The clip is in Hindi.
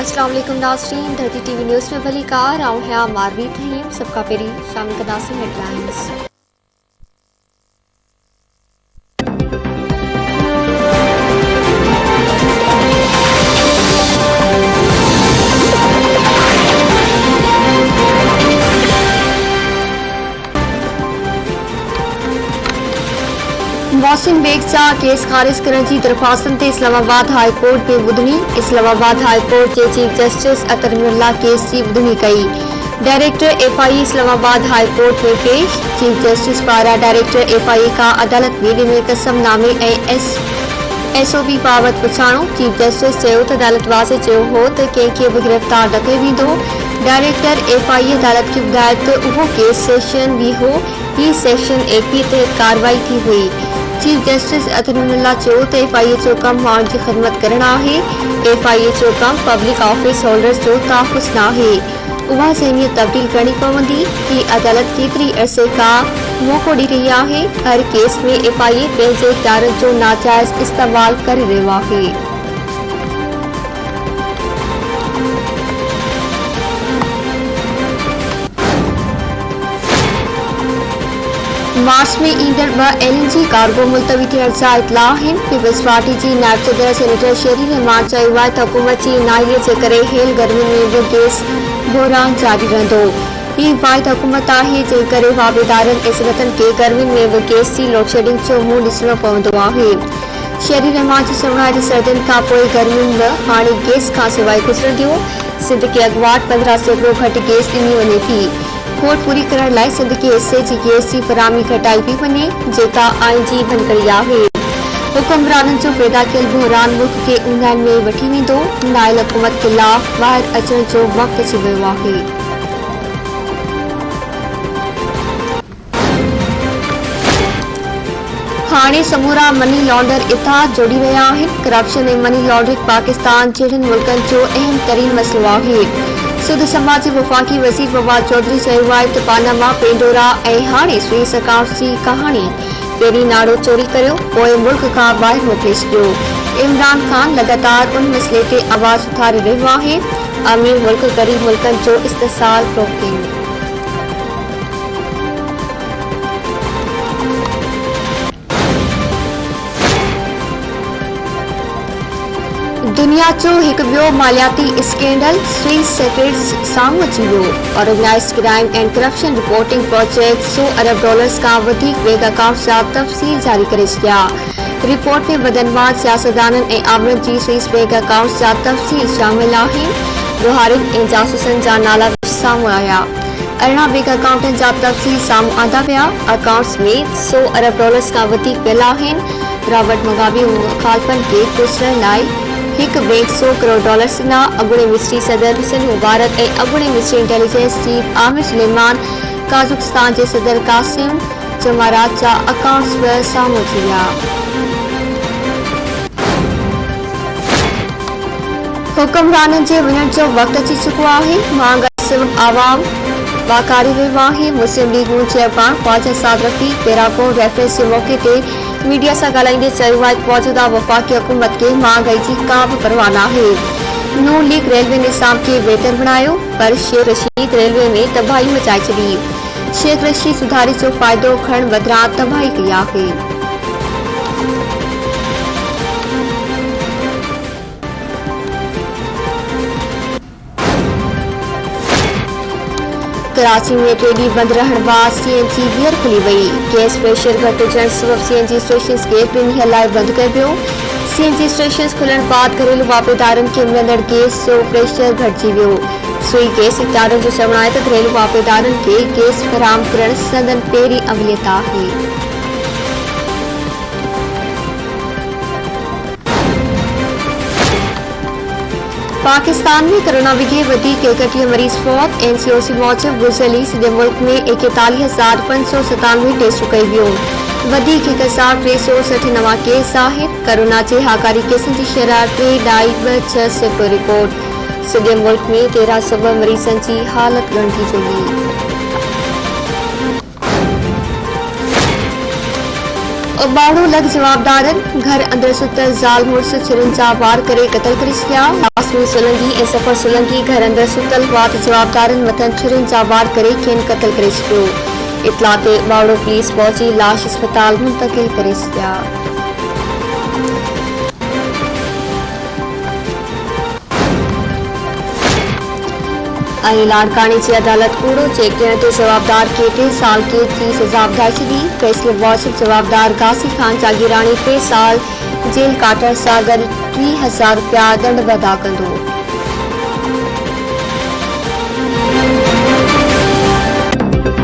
अस्सलाम वालेकुम नाज़रीन, धरती टीवी न्यूज़ में भली कार आऊं है मारवी थीम सबका पेरी शामिल कदासी हेडलाइंस। मोहसिन बेग जा केस खारिज करण जी दरख्वास्तन ते इस्लामाबाद हाई कोर्ट में ॿुधणी। इस्लामाबाद हाई कोर्ट जे चीफ जस्टिस अतर मिर्ला केस जी ॿुधणी कई। Director FIE Islamabad high court में पेश। चीफ जस्टिस पारां डायरेक्टर FIE का अदालत में कसमनामे ऐं SOP बाबत पुछाणो। चीफ जस्टिस चयो त अदालत वाज़े चयो हो त कंहिंखे बि गिरफ़्तार न कयो वेंदो। डायरेक्टर FIE अदालत खे ॿुधायो त उहो केस सेक्शन बी हो, ही सेक्शन 21 तहत कार्रवाई थी हुई। चीफ जस्टिस अतनुल्लाह चयो त FIE जो कम माण्हुनि जी ख़िदमत करणु आहे। FIE जो कम पब्लिक ऑफिस होल्डर्स जो तहफ़्फ़ुज़ न आहे। उहा ज़हनियत तब्दील करणी पवंदी। ही अदालत केतिरी अरसे खां मौक़ो ॾेई रही आहे। हर केस में FIE पंहिंजे इख्तियारनि जो नाजाइज़ इस्तेमाल करे रहियो आहे। मार्च में ईंदड़ 2 LNG कार्गो मुलतवी थियण जा इतला आहिनि। पीपल्स पार्टी जी नायब सदर सेनेटर शेरी रहमान चयो आहे त हुकूमत जी नाहिलीअ जे करे हेल गर्मियुनि में बि गैस बहिरान जारी रहंदो। ही वाहिद हुकूमत आहे जंहिं करे वाबेदारनि ऐं सिनतनि खे गर्मियुनि में बि गैस जी लोड शेडिंग जो मुंहुं ॾिसणो पवंदो आहे। शेरी रहमान जो चवणु आहे त सर्दियुनि खां पोइ गर्मियुनि बि हाणे गैस खां सवाइ गुज़रंदियूं। सिंध खे अॻुवाट 15% घटि गैस ॾिनी वञे थी। खोट पूरी करण लाइ सिंध के हिस्से जी गैस जी फराहमी घटाई पई वञे, जेका आइन जी भनकड़ी आहे। हुकुमराननि जो पैदा कयल बहिरान मुल्क खे ऊंधाइनि में वठी वेंदो। नाइल हुकूमत ख़िलाफ़ ॿाहिरि अचण जो वक़्तु अची वियो आहे। हाणे समूरा मनी लॉन्डर इतिहाद जोड़ी रहिया आहिनि। करप्शन ऐं मनी लॉन्ड्रिंग पाकिस्तान जहिड़नि मुल्कनि जो अहम तरीन मसइलो आहे। सिंध समाज जे वफ़ाक़ी वज़ीर फवाद चौधरी चयो आहे त पानामा, पेंडोरा ऐं हाणे स्विस अकाउंट्स जी कहाणी। पहिरीं नाड़ो चोरी करियो, पोइ मुल्क खां ॿाहिरि मोकिले छॾियो। इमरान ख़ान लगातार उन मसइले ते आवाज़ उथारे रहियो आहे। अमीर मुल्क ग़रीब मुल्कनि जो इस्तेसाल रोकियो। दुनिया जो हिकु ॿियो मालियाती स्कैंडल स्विस सेक्रेटरीज़ साम्हूं अची वियो। Organized crime and corruption reporting project $100 अरब खां वधीक बैंक अकाउंट्स जा तफ़सील जारी करे छॾिया। रिपोर्ट में बदनवाज़ सियासतदाननि ऐं आमरनि जी स्विस बैंक अकाउंट्स जा तफ़सील शामिल आहिनि। ॿुहारियुनि ऐं जासूसनि जा नाला साम्हूं आया। 18 बैंक अकाउंटनि जा तफ़सील साम्हूं आंदा विया। अकाउंट्स में $100 अरब खां वधीक पियल आहिनि। रॉबर्ट मुगाबे मुखालफ़नि खे कुचलण लाइ हिकु बैंक $100 करोड़ ॾिना। अॻूणे मिस्री सदर हुसैन मुबारक ऐं अॻूणे मिस्री इंटेलिजेंस चीफ आमिर सुलेमान, काज़ाख़स्तान जे सदर कासिम जमारात जा अकाउंट्स बि साम्हूं अची विया। हुकुमराननि जे वञण जो वक़्तु अची चुको आहे। महांगाई सिर्फ़ आवाम वाकारी रहियो आहे। मुस्लिम लीग नून चेयरमैन ख्वाजा साद रफ़ीक पेराको रेफरेंस जे मौक़े ते मीडिया सां ॻाल्हाईंदे चयो आहे त मौजूदा वफ़ाक़ी हुकूमत खे महांगाई जी का बि परवाह न आहे। नून लीग रेलवे निज़ाम खे बहितर बणायो, पर शेख रशीद रेलवे में तबाही मचाए छॾी। शेख रशीद सुधारे जो फ़ाइदो खणण बदिरां तबाही कई आहे। कराची में 3 ॾींहं बंदि रहण बाद CNG ॿीहर खुली वई। गैस प्रेशर घटि हुजण सबबि CNG स्टेशन्स खे 3 ॾींहं लाइ बंदि कयो वियो। CNG स्टेशन्स खुलण बाद घरेलू वापेदारनि खे मिलंदड़ गैस जो प्रेशर घटिजी वियो। सुई गैस इख्तियारनि जो चवणु आहे त घरेलू वापेदारनि खे गैस फराहम करण संदन पहिरीं अवलियत आहे। पाकिस्तान में कोरोना विघे वधीक 31 मरीज़ फौत। NCOC मूजिब गुज़िरियल सॼे मुल्क में 41,597 टेस्ट कई वियो। वधीक 1,360 नवां केस आहे। कोरोना जे हाकारी केसनि जी शरह 3.26% रिकॉर्ड। सॼे मुल्क में 1302 मरीज़नि जी हालत ॻणिजी चुकी। बाड़ो लग जवाबदारन घर अंदर सुतल जाल मुड़स छुरिन जा वार करे कत्ल करे छया। लासमी सोलंकी ऐं सफर सोलंकी घर अंदर सुतल वात जवाबदारन मथन छुरिन जा वार करे खेन कत्ल करे छयो। इतला ते बाड़ो पुलिस पहुंची लाश अस्पताल मुंतकिल करे छया। लाड़कानी की अदालत कूड़ो चेक ॾियण ते जवाबदार खे 3 साल कैद जी सज़ा ॿुधाए छॾी। फैसले वाजिब जवाबदार गासी खान जागीराणी 3 साल जेल काटण सां गॾु 30,000 रुपया दंड अदा कंदो।